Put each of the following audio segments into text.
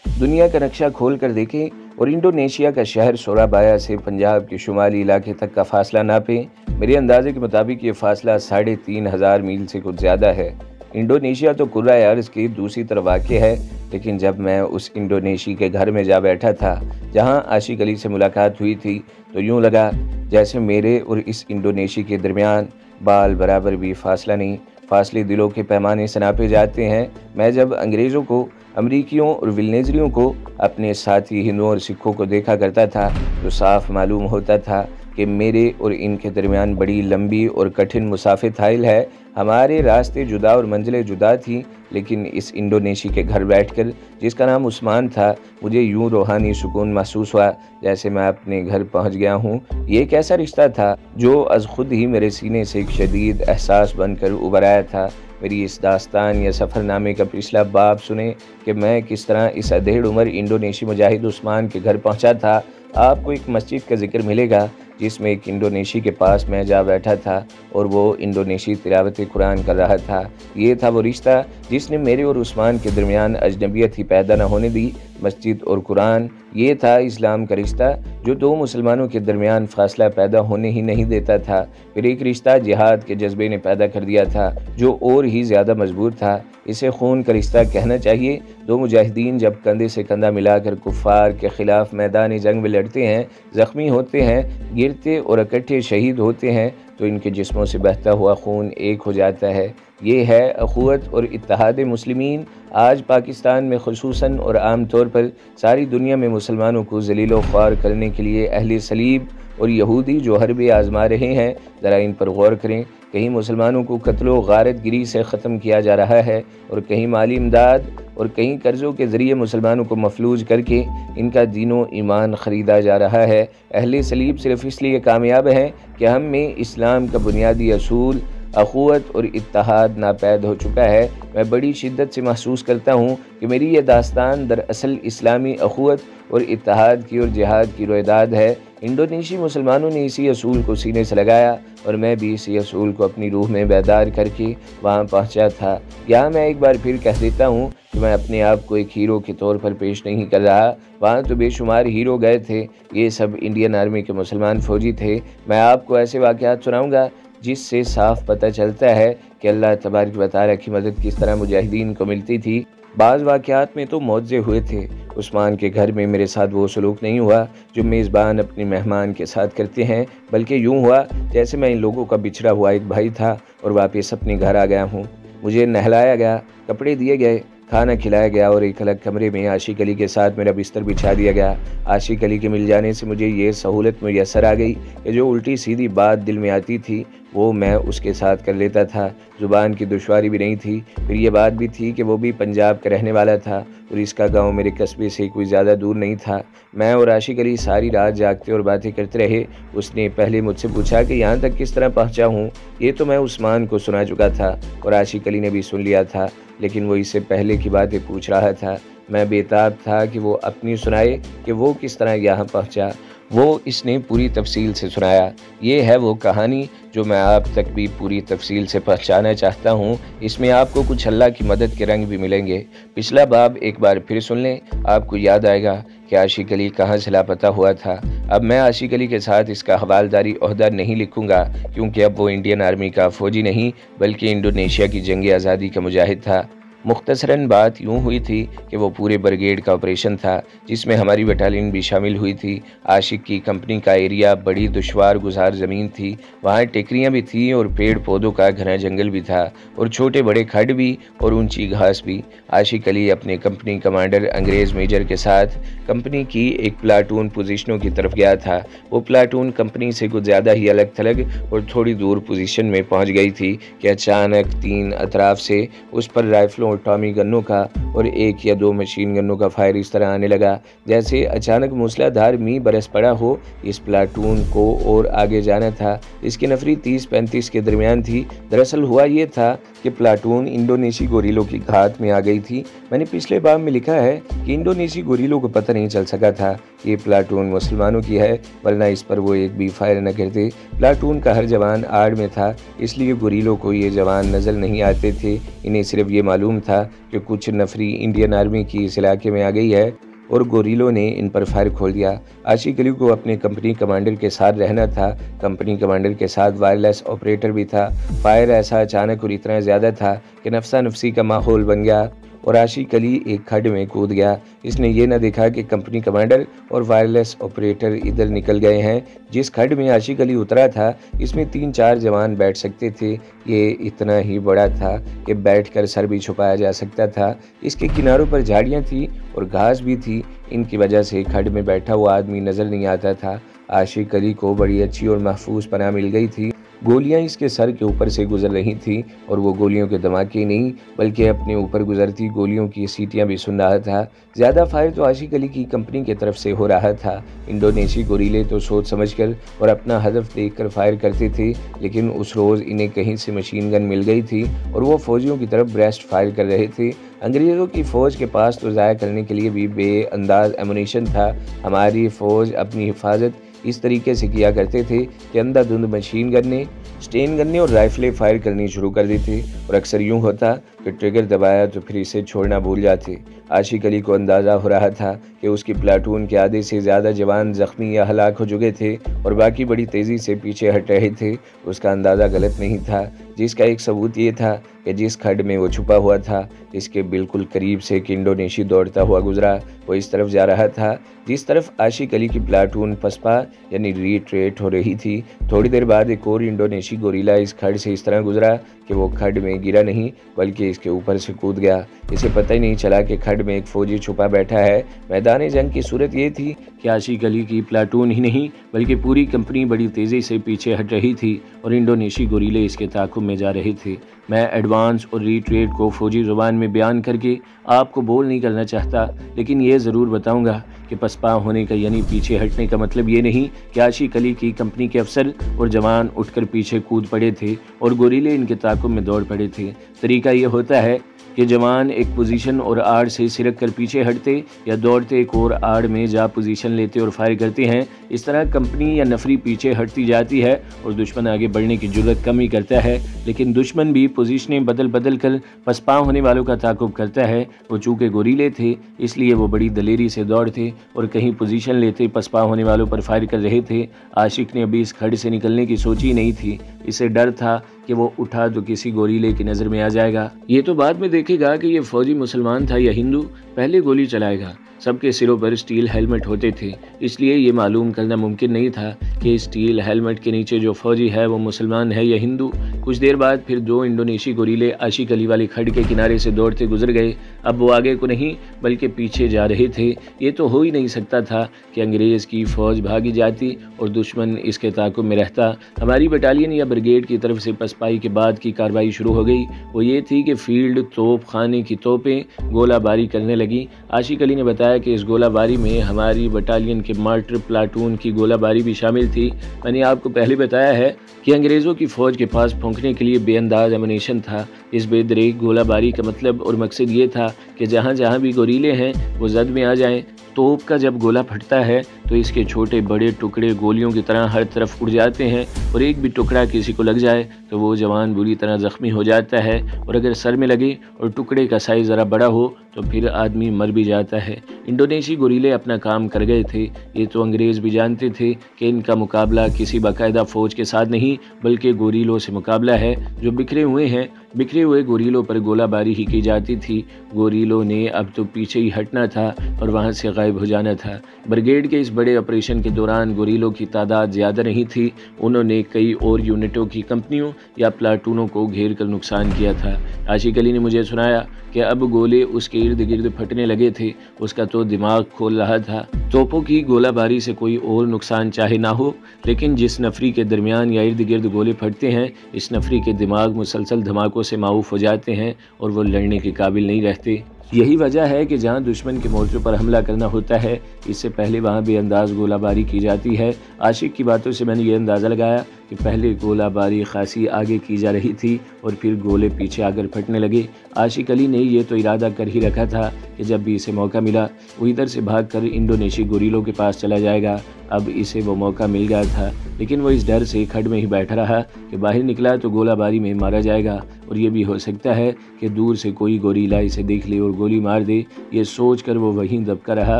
दुनिया का नक्शा खोल कर देखें और इंडोनेशिया का शहर सोराबाया से पंजाब के शुमाली इलाके तक का फासला नापें। मेरे अंदाजे के मुताबिक ये फासला 3,500 मील से कुछ ज़्यादा है। इंडोनेशिया तो कुर्रा अर्ज़ की दूसरी तरफ वाक़ है, लेकिन जब मैं उस इंडोनेशी के घर में जा बैठा था जहां आशिक अली से मुलाकात हुई थी, तो यूं लगा जैसे मेरे और इस इंडोनेशी के दरमियान बाल बराबर भी फासला नहीं, फासले दिलों के पैमाने से नापे जाते हैं। मैं जब अंग्रेज़ों को, अमरीकियों और विलनेजरियों को, अपने साथी हिंदुओं और सिखों को देखा करता था तो साफ मालूम होता था कि मेरे और इनके दरमियान बड़ी लंबी और कठिन मुसाफित हाइल है। हमारे रास्ते जुदा और मंजिलें जुदा थीं, लेकिन इस इंडोनेशी के घर बैठकर, जिसका नाम उस्मान था, मुझे यूं रूहानी सुकून महसूस हुआ जैसे मैं अपने घर पहुंच गया हूं। ये कैसा रिश्ता था जो अज खुद ही मेरे सीने से एक शदीद एहसास बनकर उभर आया था। मेरी इस दास्तान या सफ़रनामे का पिछला बाब सुने कि मैं किस तरह इस अधेड़ उम्र इंडोनेशी मुजाहिद उस्मान के घर पहुंचा था। आपको एक मस्जिद का जिक्र मिलेगा जिसमें एक इंडोनेशी के पास मैं जा बैठा था और वो इंडोनेशी तिलावत कुरान कर रहा था। ये था वो रिश्ता जिसने मेरे और उस्मान के दरमियान अजनबियत ही पैदा न होने दी। मस्जिद और कुरान, ये था इस्लाम का रिश्ता जो दो मुसलमानों के दरमियान फासला पैदा होने ही नहीं देता था। फिर एक रिश्ता जिहाद के जज्बे ने पैदा कर दिया था जो और ही ज़्यादा मजबूत था। इसे खून का रिश्ता कहना चाहिए। दो मुजाहिदीन जब कंधे से कंधा मिलाकर कुफ़ार के ख़िलाफ़ मैदान जंग में लड़ते हैं, ज़ख्मी होते हैं, गिरते और इकट्ठे शहीद होते हैं, तो इनके जिस्मों से बहता हुआ खून एक हो जाता है। ये है अख़ुवत और इत्तेहाद मुस्लिमीन। आज पाकिस्तान में ख़ुसूसन और आम तौर पर सारी दुनिया में मुसलमानों को ज़लील व ख्वार करने के लिए अहले सलीब और यहूदी जो हरबे आज़मा रहे हैं, ज़रा इन पर गौर करें। कहीं मुसलमानों को कत्ल व गारत गिरी से ख़त्म किया जा रहा है और कहीं माली इमदाद और कहीं कर्ज़ों के ज़रिए मुसलमानों को मफलूज करके इनका दीनो ईमान ख़रीदा जा रहा है। अहले सलीब सिर्फ़ इसलिए कामयाब हैं कि हम में इस्लाम का बुनियादी असूल अख़ुवत और इत्तेहाद नापैद हो चुका है। मैं बड़ी शिद्दत से महसूस करता हूँ कि मेरी ये दास्तान दरअसल इस्लामी अख़ुवत और इत्तेहाद की और जिहाद की रोयदाद है। इंडोनेशी मुसलमानों ने इसी असूल को सीने से लगाया और मैं भी इसी असूल को अपनी रूह में बेदार करके वहाँ पहुँचा था। यहाँ मैं एक बार फिर कह देता हूँ कि मैं अपने आप को एक हीरो के तौर पर पेश नहीं कर रहा। वहाँ तो बेशुमार हीरो गए थे, ये सब इंडियन आर्मी के मुसलमान फ़ौजी थे। मैं आपको ऐसे वाक़यात सुनाऊँगा जिससे साफ पता चलता है कि अल्लाह तबारक व तआला की मदद किस तरह मुजाहिदीन को मिलती थी। बाज़ वाक़यात में तो मौज़े हुए थे। उस्मान के घर में मेरे साथ वो सलूक नहीं हुआ जो मेज़बान अपने मेहमान के साथ करते हैं, बल्कि यूँ हुआ जैसे मैं इन लोगों का बिछड़ा हुआ एक भाई था और वापस अपने घर आ गया हूँ। मुझे नहलाया गया, कपड़े दिए गए, खाना खिलाया गया और एक अलग कमरे में आशिक अली के साथ मेरा बिस्तर बिछा दिया गया। आशिक अली के मिल जाने से मुझे ये सहूलत मुयस्सर आ गई कि जो उल्टी सीधी बात दिल में आती थी वो मैं उसके साथ कर लेता था। ज़ुबान की दुश्वारी भी नहीं थी। फिर ये बात भी थी कि वो भी पंजाब का रहने वाला था और इसका गांव मेरे कस्बे से कोई ज़्यादा दूर नहीं था। मैं और आशिक अली सारी रात जागते और बातें करते रहे। उसने पहले मुझसे पूछा कि यहाँ तक किस तरह पहुँचा हूँ। ये तो मैं उस्मान को सुना चुका था और आशिक अली ने भी सुन लिया था, लेकिन वो इससे पहले की बातें पूछ रहा था। मैं बेताब था कि वो अपनी सुनाए कि वो किस तरह यहाँ पहुँचा। वो इसने पूरी तफसील से सुनाया। ये है वो कहानी जो मैं आप तक भी पूरी तफसील से पहुँचाना चाहता हूँ। इसमें आपको कुछ अल्लाह की मदद के रंग भी मिलेंगे। पिछला बाब एक बार फिर सुन लें, आपको याद आएगा कि आशिक अली कहाँ से लापता हुआ था। अब मैं आशिक अली के साथ इसका हवालदारी ओहदा नहीं लिखूंगा, क्योंकि अब वो इंडियन आर्मी का फ़ौजी नहीं बल्कि इंडोनेशिया की जंग आज़ादी का मुजाहिद था। मुख्तसरन बात यूँ हुई थी कि वो पूरे ब्रिगेड का ऑपरेशन था जिसमें हमारी बटालियन भी शामिल हुई थी। आशिक की कंपनी का एरिया बड़ी दुश्वार गुजार ज़मीन थी। वहाँ टेकरियाँ भी थीं और पेड़ पौधों का घना जंगल भी था और छोटे बड़े खड्ड भी और ऊंची घास भी। आशिक अली अपने कंपनी कमांडर अंग्रेज़ मेजर के साथ कंपनी की एक प्लाटून पोजीशनों की तरफ गया था। वो प्लाटून कंपनी से कुछ ज़्यादा ही अलग थलग और थोड़ी दूर पोजीशन में पहुँच गई थी कि अचानक तीन अतराफ से उस पर राइफलों टॉमी गन्नों का और एक या दो मशीन गन्नों का फायर इस तरह आने लगा जैसे अचानक मूसलाधार मींह बरस पड़ा हो। इस प्लाटून को और आगे जाना था। इसकी नफरी 30-35 के दरमियान थी। दरअसल हुआ ये था कि प्लाटून इंडोनेशी गोरिल्लों की घात में आ गई थी। मैंने पिछले बाब में लिखा है कि इंडोनेशी गोरिल्लों को पता नहीं चल सका था कि ये प्लाटून मुसलमानों की है, वरना इस पर वो एक भी फायर न करते। प्लाटून का हर जवान आड़ में था, इसलिए गोरिल्लों को ये जवान नज़र नहीं आते थे। इन्हें सिर्फ ये मालूम था कि कुछ नफरी इंडियन आर्मी की इस इलाके में आ गई है और गोरिल्लों ने इन पर फायर खोल दिया। आशिक अली को अपने कंपनी कमांडर के साथ रहना था। कंपनी कमांडर के साथ वायरलेस ऑपरेटर भी था। फायर ऐसा अचानक और इतना ज़्यादा था कि नफसा नफसी का माहौल बन गया और आशिक अली एक खड्ड में कूद गया। इसने ये न देखा कि कंपनी कमांडर और वायरलेस ऑपरेटर इधर निकल गए हैं। जिस खड्ड में आशिक अली उतरा था, इसमें 3-4 जवान बैठ सकते थे। ये इतना ही बड़ा था कि बैठकर सर भी छुपाया जा सकता था। इसके किनारों पर झाड़ियाँ थी और घास भी थी। इनकी वजह से खड्ड में बैठा हुआ आदमी नज़र नहीं आता था। आशिक अली को बड़ी अच्छी और महफूज पनाह मिल गई थी। गोलियां इसके सर के ऊपर से गुजर रही थीं और वो गोलियों के धमाके नहीं बल्कि अपने ऊपर गुजरती गोलियों की सीटियां भी सुन रहा था। ज़्यादा फायर तो आशिक अली की कंपनी की तरफ से हो रहा था। इंडोनेशी गोरिल्ले तो सोच समझकर और अपना हदफ देखकर फायर करते थे, लेकिन उस रोज़ इन्हें कहीं से मशीन गन मिल गई थी और वो फौजियों की तरफ ब्रेस्ट फायर कर रहे थे। अंग्रेज़ों की फ़ौज के पास तो ज़ाया करने के लिए भी बेअंदाज एमुनेशन था। हमारी फ़ौज अपनी हिफाजत इस तरीके से किया करते थे कि अंधाधुंध मशीन गन्ने, स्टेन गन्ने और राइफलें फायर करनी शुरू कर दी थी और अक्सर यूं होता कि ट्रिगर दबाया तो फिर इसे छोड़ना भूल जाते। आशिक अली को अंदाज़ा हो रहा था कि उसकी प्लाटून के आधे से ज़्यादा जवान ज़ख्मी या हलाक हो चुके थे और बाकी बड़ी तेज़ी से पीछे हट रहे थे। उसका अंदाज़ा गलत नहीं था, जिसका एक सबूत ये था कि जिस खड्ड में वो छुपा हुआ था, इसके बिल्कुल करीब से एक इंडोनेशी दौड़ता हुआ गुजरा। वो इस तरफ जा रहा था जिस तरफ आशिक अली की प्लाटून पसपा यानी रिट्रेट हो रही थी। थोड़ी देर बाद एक और इंडोनेशी गोरिल्ला इस खड्ड से इस तरह गुजरा कि वो खड्ड में गिरा नहीं बल्कि इसके ऊपर से कूद गया। इसे पता ही नहीं चला कि खड्ड में एक फौजी छुपा बैठा है। मैदान जंग की सूरत ये थी कि आशिक अली की प्लाटून ही नहीं बल्कि पूरी कंपनी बड़ी तेज़ी से पीछे हट रही थी और इंडोनेशी गोरिल्ले इसके ताक़ुब में जा रहे थे। मैं एडवांस और रिट्रेट को फ़ौजी ज़ुबान में बयान करके आपको बोल नहीं करना चाहता, लेकिन ये ज़रूर बताऊंगा कि पसपा होने का यानी पीछे हटने का मतलब ये नहीं कि आशिक अली की कंपनी के अफसर और जवान उठकर पीछे कूद पड़े थे और गोरिल्ले इनके ताक़ुब में दौड़ पड़े थे। तरीका ये होता है कि जवान एक पोजीशन और आड़ से सिरक कर पीछे हटते या दौड़ते एक और आड़ में जा पोजीशन लेते और फायर करते हैं। इस तरह कंपनी या नफरी पीछे हटती जाती है और दुश्मन आगे बढ़ने की जुर्रत कम ही करता है, लेकिन दुश्मन भी पोजीशनें बदल बदल कर पसपा होने वालों का ताक़ुब करता है। वो चूँकि गोरिल्ले थे इसलिए वो बड़ी दलेरी से दौड़ते और कहीं पोजीशन लेते पसपा होने वालों पर फायर कर रहे थे। आशिक ने अभी इस खड्ड से निकलने की सोची नहीं थी। इसे डर था कि वो उठा तो किसी गोरिल्ले की नज़र में आ जाएगा। ये तो बाद में देखेगा कि ये फौजी मुसलमान था या हिंदू, पहले गोली चलाएगा। सबके सिरों पर स्टील हेलमेट होते थे, इसलिए ये मालूम करना मुमकिन नहीं था कि स्टील हेलमेट के नीचे जो फौजी है वो मुसलमान है या हिंदू। कुछ देर बाद फिर 2 इंडोनेशी गोरिल्ले आशिक अली वाली खड्ड के किनारे से दौड़ते गुजर गए। अब वो आगे को नहीं बल्कि पीछे जा रहे थे। ये तो हो ही नहीं सकता था कि अंग्रेज़ की फ़ौज भागी जाती और दुश्मन इसके ताक़ुब में रहता। हमारी बटालियन या ब्रिगेड की तरफ से पसपाई के बाद की कार्रवाई शुरू हो गई। वो ये थी कि फील्ड तोप खाने की तोपें गोलाबारी करने लगी। आशिक अली ने बताया कि इस गोलाबारी में हमारी बटालियन के मार्टर प्लाटून की गोलाबारी भी शामिल थी। मैंने आपको पहले बताया है कि अंग्रेज़ों की फ़ौज के पास फूंकने के लिए बेअंदाज एमुनेशन था। इस बेदरेक गोलाबारी का मतलब और मकसद ये था कि जहाँ जहाँ भी गोरिल्ले हैं वो जद में आ जाएं। तोप का जब गोला फटता है तो इसके छोटे बड़े टुकड़े गोलियों की तरह हर तरफ उड़ जाते हैं और एक भी टुकड़ा किसी को लग जाए तो वो जवान बुरी तरह ज़ख्मी हो जाता है, और अगर सर में लगे और टुकड़े का साइज़ ज़रा बड़ा हो तो फिर आदमी मर भी जाता है। इंडोनेशी गोरिल्ले अपना काम कर गए थे। ये तो अंग्रेज़ भी जानते थे कि इनका मुकाबला किसी बाकायदा फ़ौज के साथ नहीं बल्कि गोरिल्लों से मुकाबला है जो बिखरे हुए हैं। बिखरे हुए गोरिल्लों पर गोलाबारी ही की जाती थी। गोरिल्लों ने अब तो पीछे ही हटना था और वहाँ से गायब हो जाना था। ब्रिगेड के इस बड़े ऑपरेशन के दौरान गोरिल्लों की तादाद ज़्यादा नहीं थी। उन्होंने कई और यूनिटों की कंपनियों या प्लाटूनों को घेर कर नुकसान किया था। आशिक अली ने मुझे सुनाया कि अब गोले उसके इर्द गिर्द फटने लगे थे। उसका तो दिमाग खोल रहा था। तोपों की गोलाबारी से कोई और नुकसान चाहे ना हो, लेकिन जिस नफरी के दरमियान या इर्द गिर्द गोले फटते हैं, इस नफरी के दिमाग मुसलसल धमाकों से माऊफ हो जाते हैं और वो लड़ने के काबिल नहीं रहते। یہی وجہ ہے کہ جہاں دشمن کے مورچوں پر حملہ کرنا ہوتا ہے اس سے پہلے وہاں بے انداز گولہ باری کی جاتی ہے۔ عاشق کی باتوں سے میں نے یہ اندازہ لگایا کہ پہلے گولہ باری خاصی آگے کی جا رہی تھی اور پھر گولے پیچھے آ کر پھٹنے لگے۔ عاشق علی نے یہ تو ارادہ کر ہی رکھا تھا کہ جب بھی اسے موقع ملا وہ ادھر سے بھاگ کر انڈونیشی گوریلوں کے پاس چلا جائے گا۔ اب اسے وہ موقع مل گیا تھا، لیکن وہ اس ڈر سے کھڈ میں ہی بیٹھا رہا کہ باہر نکلا تو گولہ باری میں مارا جائے گا، اور یہ بھی ہو سکتا ہے کہ دور سے کوئی گوریلا اسے دیکھ لے اور گولی مار دے۔ یہ سوچ کر وہ وہیں دبکا رہا۔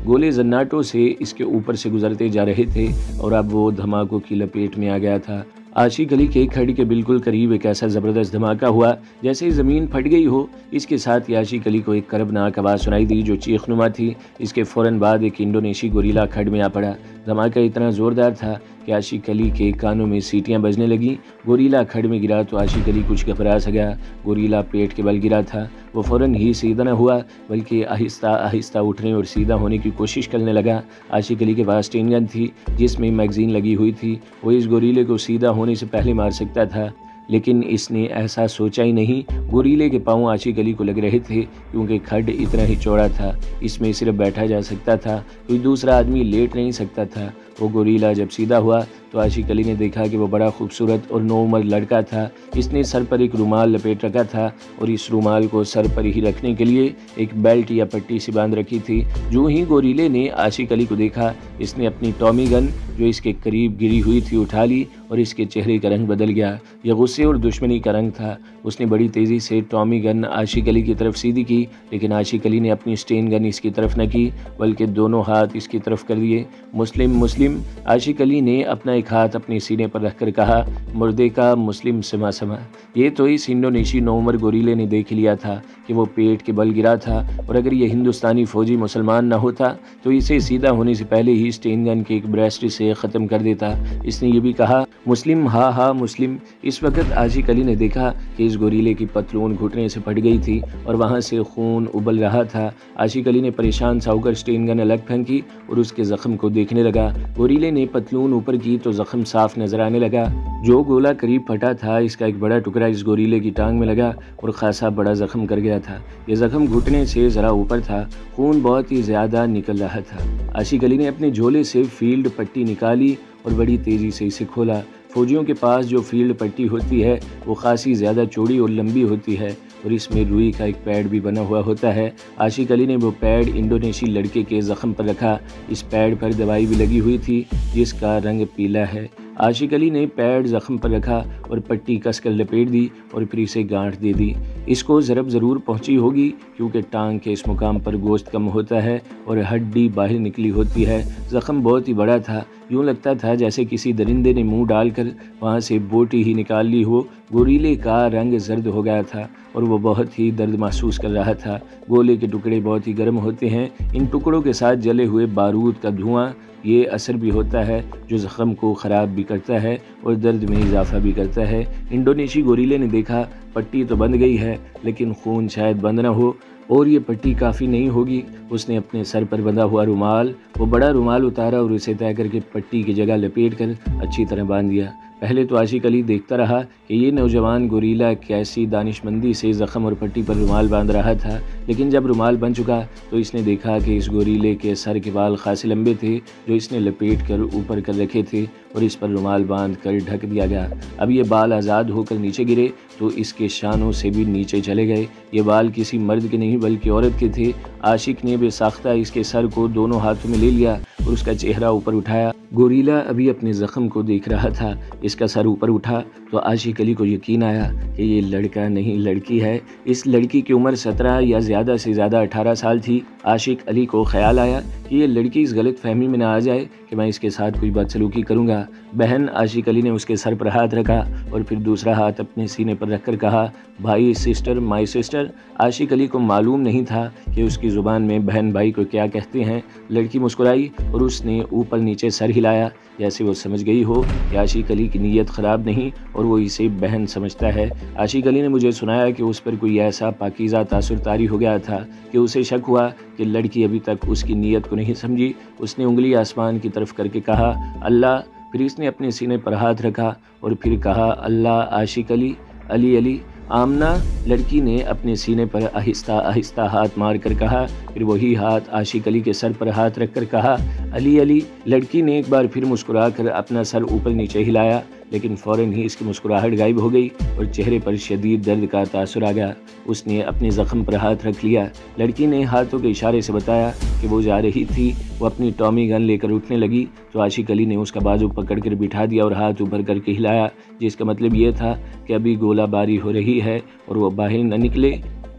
گولے زناٹوں سے اس کے اوپر سے گزرتے جا رہے تھے اور اب وہ دھماکوں کی لپیٹ میں آ گیا تھا۔ عاشق علی کے کھڈ کے بالکل قریب ایک ایسا زبردست دھماکہ ہوا جیسے ہی زمین پھٹ گئی ہو۔ اس کے ساتھ ہی عاشق علی کو ایک کربناک آواز سنائی دی جو چیخ نما تھی۔ اس کے فوراً بعد ایک انڈونیشی گوریلا کھڈ میں آ پڑا۔ دھماکہ اتنا زوردار تھا کہ عاشق علی کے کانوں میں سیٹیاں بجنے لگیں۔ گوریلا کھڈ میں گرا تو عاشق علی کچھ گھبرا سا گیا۔ گوریلا پیٹ کے بل گرا تھا۔ وہ فوراً ہی سیدھا نہ ہوا بلکہ آہستہ آہستہ اٹھنے اور سیدھا ہونے کی کوشش کرنے لگا۔ عاشق علی کے پاس ٹین گن تھی جس میں میگزین لگی ہوئی تھی۔ وہ اس گوریلے کو سیدھا ہونے سے پہلے مار سکتا تھا، لیکن اس نے ایسا سوچا ہی نہیں۔ گوریلے کے پاؤں عاشق علی کو لگ رہے تھے کیونکہ کھڈ اتنا ہی چوڑا تھا، اس میں صرف بیٹھا جا سکتا تھا، کوئی دوسرا آدمی لیٹ نہیں سکتا تھا۔ وہ گوریلا جب سیدھا ہوا تو عاشق علی نے دیکھا کہ وہ بڑا خوبصورت اور نوعمر لڑکا تھا۔ اس نے سر پر ایک رومال لپیٹ رکھا تھا اور اس رومال کو سر پر ہی رکھنے کے لیے ایک بیلٹ یا پٹی سے باندھ رکھی تھی۔ جو ہی گوریلے نے عاشق علی کو دیکھا اس نے اپنی ٹامی گن جو اس کے قریب گری ہوئی تھی اٹھا لی اور اس کے چہرے کا رنگ بدل گیا۔ یہ غصے اور دشمنی کا رنگ تھا۔ اس نے بڑی تیزی سے ٹامی گن عاشق علی کی طرف سیدھی کی، لیکن عاشق علی نے اپنی سٹین گن اس کی طرف نہ کی بلکہ دونوں ہاتھ اس کی طرف کر دیے۔ مسلم مسلم! عاشق علی نے اپنا ایک ہاتھ اپنے سینے پر رکھ کر کہا، مردے کا مسلم سما سما۔ یہ تو اس انڈونیشی نوعمر گوریلے نے دیکھ لیا تھا کہ وہ پیٹ کے بل گرا تھا، اور اگر یہ ہندوستانی فوجی مسلمان نہ ہوتا تو اسے سیدھا ہونے سے پہلے ہی سٹین گن کے ایک بریسٹ سے ختم کر دیتا۔ اس نے یہ بھی کہا، مسلم ہاں ہاں مسلم۔ اس وقت عاشق علی نے دیکھا کہ اس گوریلے کی پتلون گھٹنے سے پھٹ گئی تھی اور وہاں سے خون ابل رہا تھا۔ عاشق علی نے پریشان سا ہو کر سٹین گن الگ پھینکی اور اس کے زخم کو دیکھنے لگا۔ گوریلے نے پتلون اوپر کی تو زخم صاف نظر آنے لگا۔ جو گولا قریب پھٹا تھا اس کا ایک بڑا ٹکڑا اس گوریلے کی ٹانگ میں لگا اور خاصا بڑا زخم کر گیا تھا۔ یہ زخم گھٹنے سے ذرا اوپر تھا، خون بہت ہی زیادہ نکل رہا تھا۔ عاشق علی نے اپنے جھولے سے فیلڈ پٹی نکالی اور بڑی تیزی سے اسے کھولا۔ فوجیوں کے پاس جو فیلڈ پٹی ہوتی ہے وہ خاصی زیادہ چوڑی اور لمبی ہوتی ہے اور اس میں روئی کا ایک پیڈ بھی بنا ہوا ہوتا ہے۔ عاشق علی نے وہ پیڈ انڈونیشی لڑکے کے زخم پر رکھا۔ اس پیڈ پر دوائی بھی لگی ہوئی تھی جس کا رنگ پیلا ہے۔ عاشق علی نے پیڈ زخم پر رکھا اور پٹی کس کر لپیٹ دی اور پھر اسے گانٹھ دے دی۔ اس کو ضرب ضرور پہنچی ہوگی کیونکہ ٹانگ کے اس مقام پر گوشت کم ہوتا ہے اور ہڈی باہر نکلی ہوتی ہے۔ زخم بہت ہی بڑا تھا، یوں لگتا تھا جیسے کسی درندے نے منہ ڈال کر وہاں سے بوٹی ہی نکال لی ہو۔ گوریلے کا رنگ زرد ہو گیا تھا اور وہ بہت ہی درد محسوس کر رہا تھا۔ گولے کے ٹکڑے بہت ہی گرم ہوتے ہیں، ان ٹکڑوں کے ساتھ جلے ہوئے بارود کا دھواں یہ اثر بھی ہوتا ہے جو زخم کو خراب بھی کرتا ہے اور درد میں اضافہ بھی کرتا ہے۔ انڈونیشی گوریلے نے دیکھا پٹی تو بند گئی ہے لیکن خون شاید بند نہ ہو اور یہ پٹی کافی نہیں ہوگی۔ اس نے اپنے سر پر بندھا ہوا رومال، وہ بڑا رومال اتارا اور اسے طے کر کے پٹی کی جگہ لپیٹ کر اچھی طرح باندھ دیا۔ پہلے تو عاشق علی دیکھتا رہا کہ یہ نوجوان گوریلا کیسی دانشمندی سے زخم اور پٹی پر رومال باندھ رہا تھا، لیکن جب رومال بن چکا تو اس نے دیکھا کہ اس گوریلے کے سر کے بال خاصے لمبے تھے جو اس نے لپیٹ کر اوپر کر رکھے تھے اور اس پر رومال باندھ کر ڈھک دیا گیا۔ اب یہ بال آزاد ہو کر نیچے گرے تو اس کے شانوں سے بھی نیچے چلے گئے۔ یہ بال کسی مرد کے نہیں بلکہ عورت کے تھے۔ عاشق نے بے ساختہ اس کے سر کو دونوں ہاتھوں میں لے لیا اور اس کا چہرہ اوپر اٹھایا۔ گوریلا ابھی اپنے زخم کو دیکھ رہا تھا۔ اس کا سر اوپر اٹھا تو عاشق علی کو یقین آیا کہ یہ لڑکا نہیں لڑکی ہے۔ اس لڑکی کی عمر 17 یا زیادہ سے زیادہ 18 سال تھی۔ عاشق علی کو خیال آیا کہ یہ لڑکی اس غلط فہمی میں نہ آ جائے کہ میں اس کے ساتھ کوئی بدسلوکی کروں گا۔ بہن! عاشق علی نے اس کے سر پر ہاتھ رکھا اور پھر دوسرا ہاتھ اپنے سینے پر رکھ کر کہا، بھائی سسٹر مائی سسٹر۔ عاشق علی کو معلوم نہیں تھا کہ اس کی زبان میں بہن بھائی کو کیا کہتے ہیں۔ لڑکی مسکرائی اور اس نے اوپر نیچے سر ہلایا جیسے وہ سمجھ گئی ہو کہ عاشق علی کی نیت خراب نہیں اور وہ اسے بہن سمجھتا ہے۔ عاشق علی نے مجھے سنایا کہ اس پر کوئی ایسا پاکیزہ تاثر طاری ہو گیا تھا کہ اسے شک ہوا کہ لڑکی ابھی تک اس کی نیت کو نہیں سمجھی۔ اس نے انگلی آسمان کی طرف کر کے کہا، اللہ۔ پھر اس نے اپنے سینے پر ہاتھ رکھا اور پھر کہا، اللہ عاشق علی علی علی۔ آمنہ لڑکی نے اپنے سینے پر آہستہ آہستہ ہاتھ مار کر کہا، پھر وہی ہاتھ عاشق علی کے سر پر ہاتھ رکھ کر کہا، علی علی۔ لڑکی نے ایک بار پھر مسکرا کر اپنا سر اوپر نیچے ہلایا، لیکن فوراً ہی اس کی مسکراہٹ غائب ہو گئی اور چہرے پر شدید درد کا تاثر آ گیا۔ اس نے اپنے زخم پر ہاتھ رکھ لیا۔ لڑکی نے ہاتھوں کے اشارے سے بتایا کہ وہ جا رہی تھی۔ وہ اپنی ٹامی گن لے کر اٹھنے لگی تو عاشق علی نے اس کا بازو پکڑ کر بٹھا دیا اور ہاتھ اوپر کر کے ہلایا، جس کا مطلب یہ تھا کہ ابھی گولہ باری ہو رہی ہے اور وہ باہر نہ نکلے۔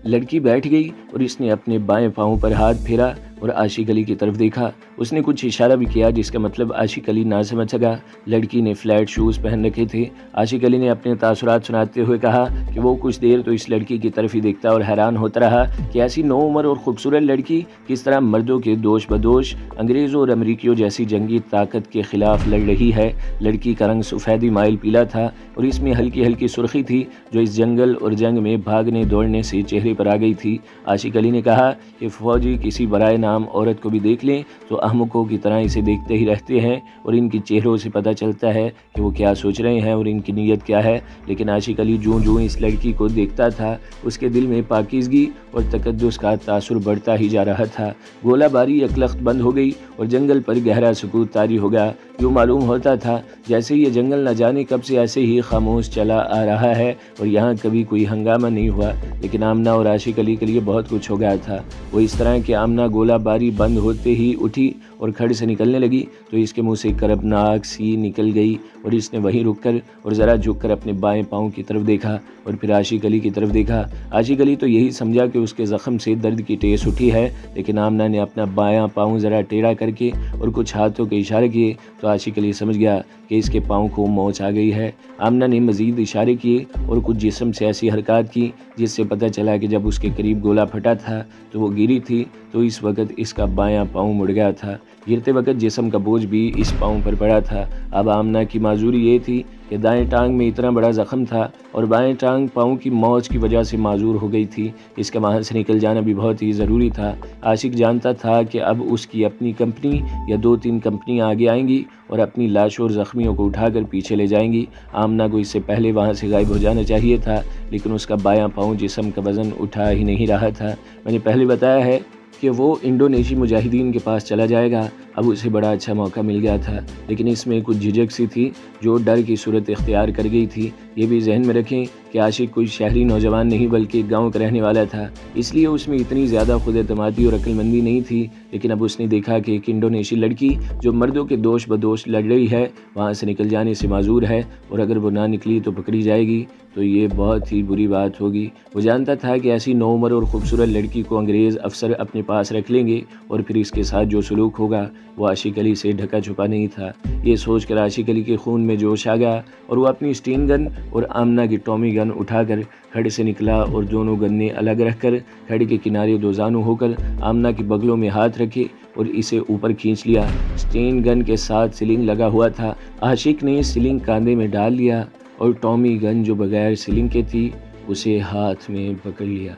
لڑکی بیٹھ گئی اور اس نے اپنے بائیں پاؤں پر ہاتھ پھیرا اور عاشق علی کی طرف دیکھا۔ اس نے کچھ اشارہ بھی کیا جس کا مطلب عاشق علی نہ سمجھ سکا۔ لڑکی نے فلیٹ شوز پہن رکھے تھے۔ عاشق علی نے اپنے تاثرات سناتے ہوئے کہا کہ وہ کچھ دیر تو اس لڑکی کی طرف ہی دیکھتا اور حیران ہوتا رہا کہ ایسی نو عمر اور خوبصورت لڑکی کس طرح مردوں کے دوش بدوش انگریزوں اور امریکیوں جیسی جنگی طاقت کے خلاف لڑ رہی ہے۔ لڑکی کا رنگ سفیدی مائل پیلا تھا اور اس میں ہلکی ہلکی سرخی تھی جو اس جنگل اور جنگ میں بھاگنے دوڑنے سے چہرے پر آ گئی تھی۔ عاشق علی نے کہا کہ فوجی کسی برائے نام عورت کو بھی دیکھ لیں تو احمقوں کی طرح اسے دیکھتے ہی رہتے ہیں اور ان کی چہروں سے پتہ چلتا ہے کہ وہ کیا سوچ رہے ہیں اور ان کی نیت کیا ہے۔ لیکن عاشق علی جوں اس لڑکی کو دیکھتا تھا اس کے دل میں پاکیزگی اور تقدس کا تاثر بڑھتا ہی جا رہا تھا۔ گولہ باری یکلخت بند ہو گئی اور جنگل پر گہرا سکوت طاری ہو گیا۔ یوں معلوم ہوتا تھا جیسے یہ جنگل نہ جانے کب سے ایسے ہی خاموش چلا آ رہا ہے اور یہاں کبھی کوئی ہنگامہ نہیں ہوا۔ لیکن آمنہ اور عاشق علی کے لیے بہت کچھ ہو گیا تھا۔ وہ اس طرح کہ آمنہ گولہ باری بند ہوتے ہی اٹھی اور کھڑ سے نکلنے لگی تو اس کے منہ سے کربناک سی نکل گئی اور اس نے وہیں رک کر اور ذرا جھک کر اپنے بائیں پاؤں کی طرف دیکھا اور پھر عاشق علی کی طرف دیکھا۔ عاشق علی تو یہی سمجھا کہ اس کے زخم سے درد کی ٹیس اٹھی ہے، لیکن آمنہ نے اپنا بایاں پاؤں ذرا ٹیڑھا کر کے اور کچھ ہاتھوں کے اشارے کیے تو عاشق علی سمجھ گیا کہ اس کے پاؤں کو موچ آ گئی ہے۔ آمنہ نے مزید اشارے کیے اور کچھ جسم سے ایسی حرکات کی جس سے پتہ چلا کہ جب اس کے قریب گولا پھٹا تھا تو وہ گری تھی تو اس وقت اس کا بایاں پاؤں مڑ گیا تھا۔ گرتے وقت جسم کا بوجھ بھی اس پاؤں پر پڑا تھا۔ اب آمنہ کی معذوری یہ تھی کہ دائیں ٹانگ میں اتنا بڑا زخم تھا اور بائیں ٹانگ پاؤں کی موچ کی وجہ سے معذور ہو گئی تھی۔ اس کا وہاں سے نکل جانا بھی بہت ہی ضروری تھا۔ عاشق جانتا تھا کہ اب اس کی اپنی کمپنی یا 2-3 کمپنیاں آگے آئیں گی اور اپنی لاشوں اور زخمیوں کو اٹھا کر پیچھے لے جائیں گی۔ آمنہ کو اس سے پہلے وہاں سے غائب ہو جانا چاہیے تھا، لیکن اس کا بایاں پاؤں جسم کا وزن اٹھا ہی نہیں رہا تھا۔ میں نے پہلے بتایا ہے کہ وہ انڈونیشی مجاہدین کے پاس چلا جائے گا۔ اب اسے بڑا اچھا موقع مل گیا تھا، لیکن اس میں کچھ جھجک سی تھی جو ڈر کی صورت اختیار کر گئی تھی۔ یہ بھی ذہن میں رکھیں کہ عاشق کوئی شہری نوجوان نہیں بلکہ ایک گاؤں کا رہنے والا تھا، اس لیے اس میں اتنی زیادہ خود اعتمادی اور عقل مندی نہیں تھی۔ لیکن اب اس نے دیکھا کہ ایک انڈونیشی لڑکی جو مردوں کے دوش بدوش لڑ رہی ہے وہاں سے نکل جانے سے معذور ہے، اور اگر وہ نہ نکلی تو پکڑی جائے گی تو یہ بہت ہی بری بات ہوگی۔ وہ جانتا تھا کہ ایسی نو عمر اور خوبصورت لڑکی کو انگریز افسر اپنے پاس رکھ لیں گے اور پھر اس کے ساتھ جو سلوک ہوگا وہ عاشق علی سے ڈھکا چھپا نہیں تھا۔ یہ سوچ کر عاشق علی کے خون میں جوش آ گیا اور وہ اپنی اسٹین گن اور آمنہ کی ٹامی گن اٹھا کر کھڑ سے نکلا اور دونوں گنیں الگ رکھ کر کھڑ کے کنارے دوزانو ہو کر آمنہ کی بغلوں میں ہاتھ رکھے اور اسے اوپر کھینچ لیا۔ اسٹین گن کے ساتھ سلنگ لگا ہوا تھا۔ عاشق نے سلنگ کاندھے میں ڈال لیا اور ٹامی گن جو بغیر سلنگ کے تھی اسے ہاتھ میں پکڑ لیا۔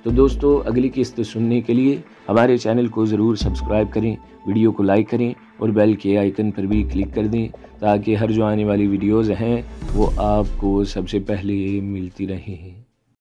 تو دوستو، اگلی قسط سننے کے لیے ہمارے چینل کو ضرور سبسکرائب کریں، ویڈیو کو لائک کریں اور بیل کے آئیکن پر بھی کلک کر دیں تاکہ ہر جو آنے والی ویڈیوز ہیں وہ آپ کو سب سے پہلے ملتی رہیں۔